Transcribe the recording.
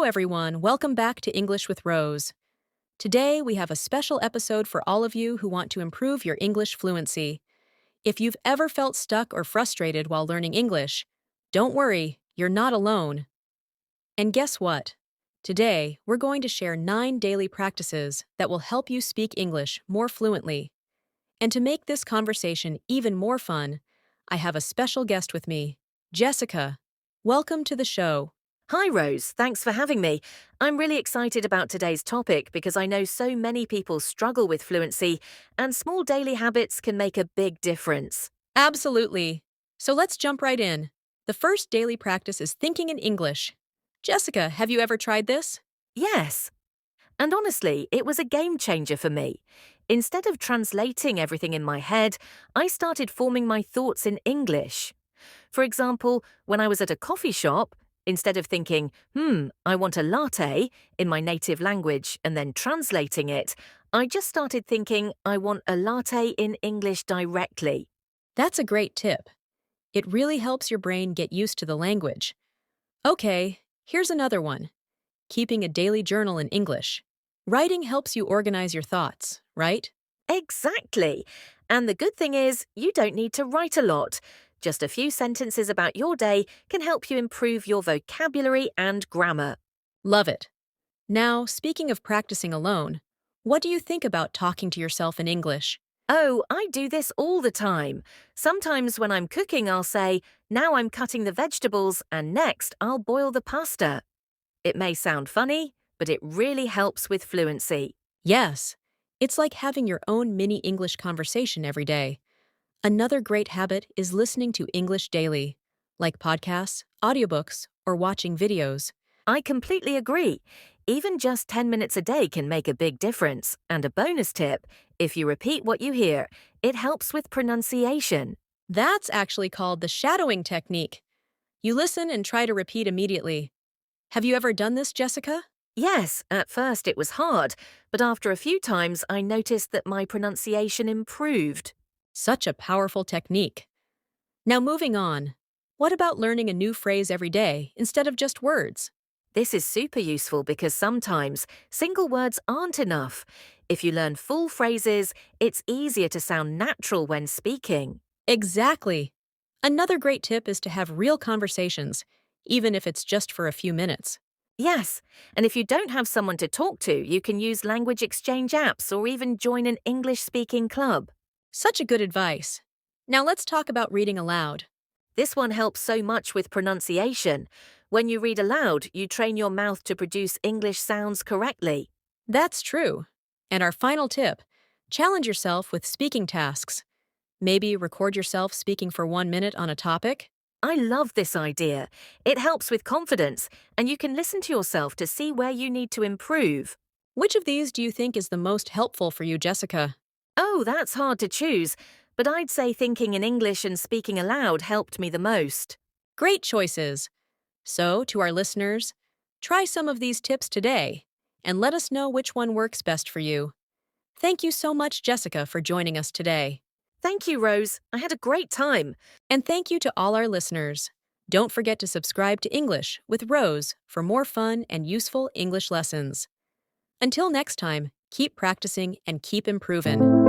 everyone. Welcome back to English with Rose. Today, we have a special episode for all of you who want to improve your English fluency. If you've ever felt stuck or frustrated while learning English, don't worry, you're not alone. And guess what? Today, we're going to share 9 daily practices that will help you speak English more fluently. And to make this conversation even more fun, I have a special guest with me, Jessica. Welcome to the show. Hi, Rose. Thanks for having me. I'm really excited about today's topic because I know so many people struggle with fluency, and small daily habits can make a big difference. Absolutely. So let's jump right in. The first daily practice is thinking in English. Jessica, have you ever tried this? Yes. And honestly, it was a game changer for me. Instead of translating everything in my head, I started forming my thoughts in English. For example, when I was at a coffee shop, instead of thinking, I want a latte in my native language and then translating it, I just started thinking, I want a latte in English directly. That's a great tip. It really helps your brain get used to the language. Okay, here's another one. Keeping a daily journal in English. Writing helps you organize your thoughts, right? Exactly. And the good thing is, you don't need to write a lot. Just a few sentences about your day can help you improve your vocabulary and grammar. Love it. Now, speaking of practicing alone, what do you think about talking to yourself in English? Oh, I do this all the time. Sometimes when I'm cooking, I'll say, now I'm cutting the vegetables and next I'll boil the pasta. It may sound funny, but it really helps with fluency. Yes, it's like having your own mini English conversation every day. Another great habit is listening to English daily, like podcasts, audiobooks, or watching videos. I completely agree. Even just 10 minutes a day can make a big difference. And a bonus tip, if you repeat what you hear, it helps with pronunciation. That's actually called the shadowing technique. You listen and try to repeat immediately. Have you ever done this, Jessica? Yes, at first it was hard, but after a few times I noticed that my pronunciation improved. Such a powerful technique. Now moving on. What about learning a new phrase every day instead of just words? This is super useful because sometimes single words aren't enough. If you learn full phrases, it's easier to sound natural when speaking. Exactly. Another great tip is to have real conversations, even if it's just for a few minutes. Yes, and if you don't have someone to talk to, you can use language exchange apps or even join an English-speaking club. Such a good advice. Now let's talk about reading aloud. This one helps so much with pronunciation. When you read aloud, you train your mouth to produce English sounds correctly. That's true. And our final tip, challenge yourself with speaking tasks. Maybe record yourself speaking for 1 minute on a topic. I love this idea. It helps with confidence, and you can listen to yourself to see where you need to improve. Which of these do you think is the most helpful for you, Jessica? Oh, that's hard to choose, but I'd say thinking in English and speaking aloud helped me the most. Great choices. So, to our listeners, try some of these tips today and let us know which one works best for you. Thank you so much, Jessica, for joining us today. Thank you, Rose. I had a great time. And thank you to all our listeners. Don't forget to subscribe to English with Rose for more fun and useful English lessons. Until next time, keep practicing and keep improving.